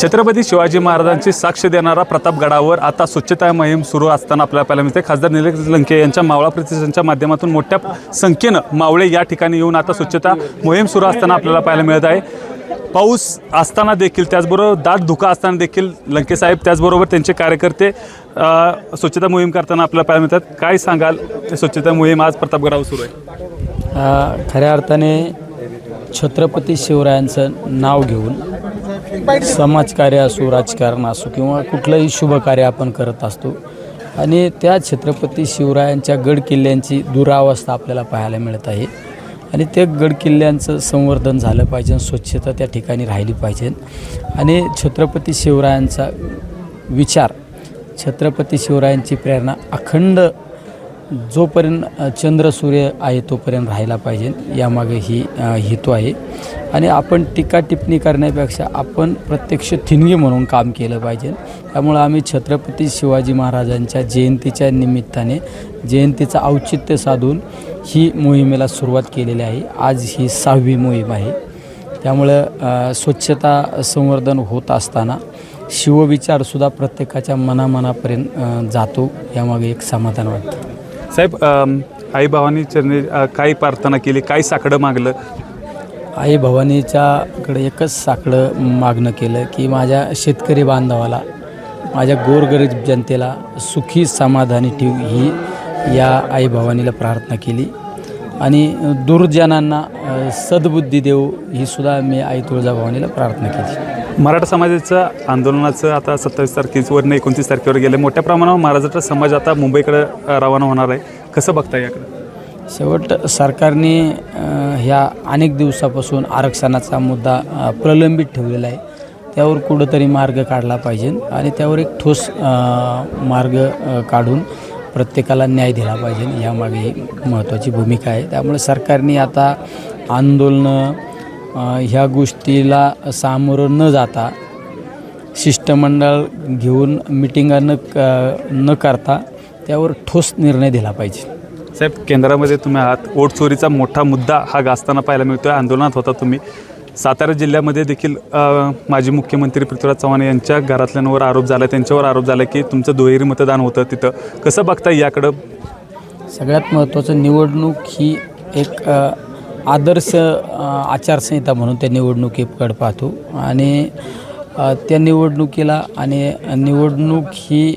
छत्रपती शिवाजी महाराजांची साक्ष देणारा प्रतापगडावर आता स्वच्छता मोहीम सुरू असताना आपल्याला पाहायला मिळते। खासदार निलेश लंके यांच्या मावळा प्रतिष्ठानच्या माध्यमातून मोठ्या संख्येनं मावळे या ठिकाणी येऊन आता स्वच्छता मोहीम सुरू असताना आपल्याला पाहायला मिळत आहे। पाऊस असताना देखील, त्याचबरोबर दाट धुका असताना देखील लंके साहेब त्याचबरोबर त्यांचे कार्यकर्ते स्वच्छता मोहीम करताना आपल्याला पाहायला मिळतात। काय सांगाल, स्वच्छता मोहीम आज प्रतापगडावर सुरू आहे? खऱ्या अर्थाने छत्रपती शिवरायांचं नाव घेऊन समाजकार्य असो, राजकारण असो किंवा कुठलंही शुभ कार्य आपण करत असतो आणि त्या छत्रपती शिवरायांच्या गड किल्ल्यांची दुरावस्था आपल्याला पाहायला मिळत आहे आणि ते गड किल्ल्यांचं संवर्धन झालं पाहिजे, स्वच्छता त्या ठिकाणी राहिली पाहिजे आणि छत्रपती शिवरायांचा विचार, छत्रपती शिवरायांची प्रेरणा अखंड जोपर्यंत चंद्र सूर्य आहे तोपर्यंत राहायला पाहिजे, यामागे ही हेतू आहे। आणि आपण टीका टिप्पणी करण्यापेक्षा आपण प्रत्यक्ष ठिणगी म्हणून काम केलं पाहिजे। त्यामुळे आम्ही छत्रपती शिवाजी महाराजांच्या जयंतीच्या निमित्ताने जयंतीचं औचित्य साधून ही मोहिमेला सुरुवात केलेली आहे। आज ही 6वी मोहीम आहे। त्यामुळं स्वच्छता संवर्धन होत असताना शिवविचारसुद्धा प्रत्येकाच्या मनामनापर्यंत जातो, यामागे एक समाधान वाटतं। साहेब, आई भवानी चरणी काय प्रार्थना केली, काय साकडं मागलं? आई भवानीच्याकडे एकच साकडं मागणं केलं की माझ्या शेतकरी बांधवाला, माझ्या गोरगरीब जनतेला सुखी समाधानी ठेव, ही या आई भवानीला प्रार्थना केली आणि दुर्जनांना सद्बुद्धी देऊ, ही सुद्धा मी आई तुळजाभवानीला प्रार्थना केली। मराठा समाजाचं आंदोलनाचं आता 27 तारखेवरून 29 तारखेवर गेले, मोठ्या प्रमाणावर मराठा समाज आता मुंबईकडे रवाना होणार आहे, कसं बघता याकडे? शेवट सरकारने ह्या अनेक दिवसापासून आरक्षणाचा मुद्दा प्रलंबित ठेवलेला आहे, त्यावर कुठंतरी मार्ग काढला पाहिजे आणि त्यावर एक ठोस मार्ग काढून प्रत्येकाला न्याय दिला पाहिजे, यामागे ही महत्त्वाची भूमिका आहे। त्यामुळे सरकारने आता आंदोलनं ह्या गोष्टीला सामोरं न जाता शिष्टमंडळ घेऊन मिटिंगा न करता त्यावर ठोस निर्णय दिला पाहिजे। साहेब, केंद्रामध्ये तुम्ही आहात, वोट चोरीचा मोठा मुद्दा हा गाजताना पाहायला मिळतो आहे। आंदोलनात होता तुम्ही, सातारा जिल्ह्यामध्ये देखील माजी मुख्यमंत्री पृथ्वीराज चव्हाण यांच्या घरातल्यांवर आरोप झाला, त्यांच्यावर आरोप झाला की तुमचं दुहेरी मतदान होतं तिथं, कसं बघता याकडं? सगळ्यात महत्त्वाचं, निवडणूक ही एक आदर्श आचारसंहिता म्हणून त्या निवडणुकीकडे पाहतो आणि त्या निवडणुकीला आणि निवडणूक ही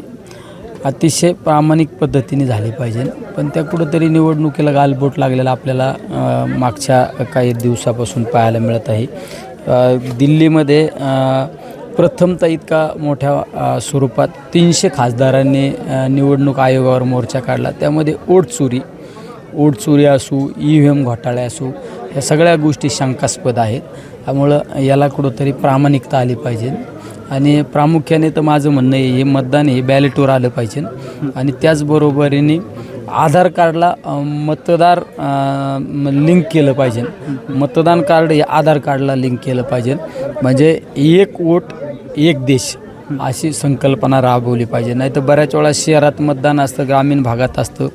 अतिशय प्रामाणिक पद्धतीने झाली पाहिजे, पण त्या कुठंतरी निवडणुकीला गालबोट लागलेला आपल्याला मागच्या काही दिवसापासून पाहायला मिळत आहे। दिल्लीमध्ये प्रथमतः इतका मोठ्या स्वरूपात 300 खासदारांनी निवडणूक आयोगावर मोर्चा काढला, त्यामध्ये वोट चोरी असो, EVM घोटाळे असो, या सगळ्या गोष्टी शंकास्पद आहेत। त्यामुळं याला कुठंतरी प्रामाणिकता आली पाहिजे आणि प्रामुख्याने तर माझं म्हणणं आहे, हे मतदान हे बॅलेटवर आलं पाहिजे आणि त्याचबरोबरीने आधार कार्डला मतदार लिंक केलं पाहिजे, मतदान कार्ड हे आधार कार्डला लिंक केलं पाहिजे, म्हणजे एक वोट एक देश अशी संकल्पना राबवली पाहिजे। नाही तर बऱ्याच वेळा शहरात मतदान असतं, ग्रामीण भागात असतं,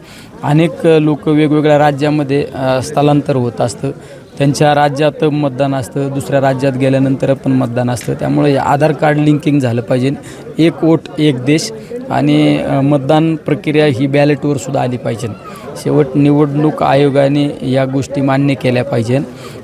अनेक लोक वेगवेगळ्या राज्यामध्ये स्थलांतर होत असतं, त्यांच्या राज्यात मतदान असतं, दुसऱ्या राज्यात गेल्यानंतर पण मतदान असतं। त्यामुळे आधार कार्ड लिंकिंग झालं पाहिजे, एक वोट एक देश आणि मतदान प्रक्रिया ही बॅलेटवर सुद्धा आली पाहिजे। शेवट निवडणूक आयोगाने या गोष्टी मान्य केल्या पाहिजे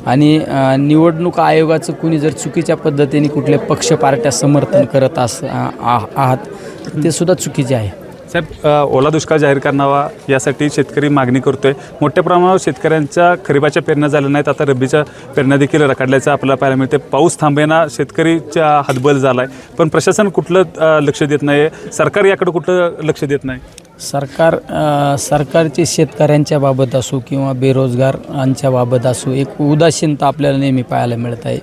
आणि निवडणूक आयोगाचं कुणी जर चुकीच्या पद्धतीने कुठले पक्ष पार्ट्या समर्थन करत आहात तर ते सुद्धा चुकीचे आहे। साहेब, ओला दुष्काळ जाहीर करावा यासाठी शेतकरी मागणी करतोय, मोठ्या प्रमाणावर शेतकऱ्यांच्या खरीपाच्या पेरण्या झाल्या नाहीत, आता रब्बीच्या पेरण्या देखील रखडल्याचं आपल्याला पाहायला मिळते। पाऊस थांबेना, शेतकरीच्या हातबल झाला आहे, पण प्रशासन कुठलं लक्ष देत नाही, सरकार याकडे कुठलं लक्ष देत नाही? सरकारची शेतकऱ्यांच्या बाबत असो किंवा बेरोजगारांच्या बाबत असो एक उदासीनता आपल्याला नेहमी पाहायला मिळत आहे।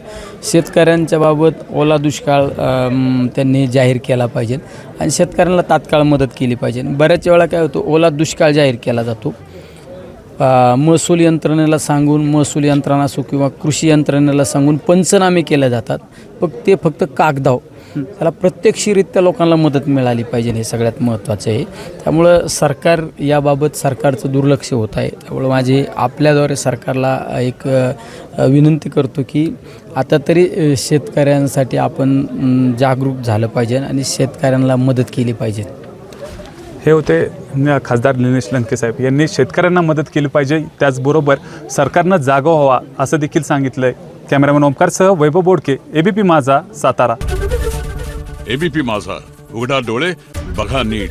शेतकऱ्यांच्या बाबत ओला दुष्काळ त्यांनी जाहीर केला पाहिजे आणि शेतकऱ्यांना तात्काळ मदत केली पाहिजे। बऱ्याच वेळा काय होतं, ओला दुष्काळ जाहीर केला जातो, महसूल यंत्रणेला सांगून, महसूल यंत्रणा असो किंवा कृषी यंत्रणेला सांगून पंचनामे केले जातात, ते फक्त कागदाव त्याला प्रत्यक्षरित्या लोकांना मदत मिळाली पाहिजे, हे सगळ्यात महत्त्वाचं आहे. त्यामुळं सरकार याबाबत सरकारचं दुर्लक्ष होत आहे. त्यामुळं माझी आपल्याद्वारे सरकारला एक विनंती करतो की आता तरी शेतकऱ्यांसाठी आपण जागरूक झालं पाहिजे आणि शेतकऱ्यांना मदत केली पाहिजे. हे होते खासदार निलेश लंके साहेब यांनी शेतकऱ्यांना मदत केली पाहिजे, त्याचबरोबर सरकारनं जागा व्हावा असं देखील सांगितलं आहे. कॅमेरामॅन ओमकारसह वैभव बोडके, ABP माझा, सातारा. ABP माझा, उघडा डोळे बघा नीट.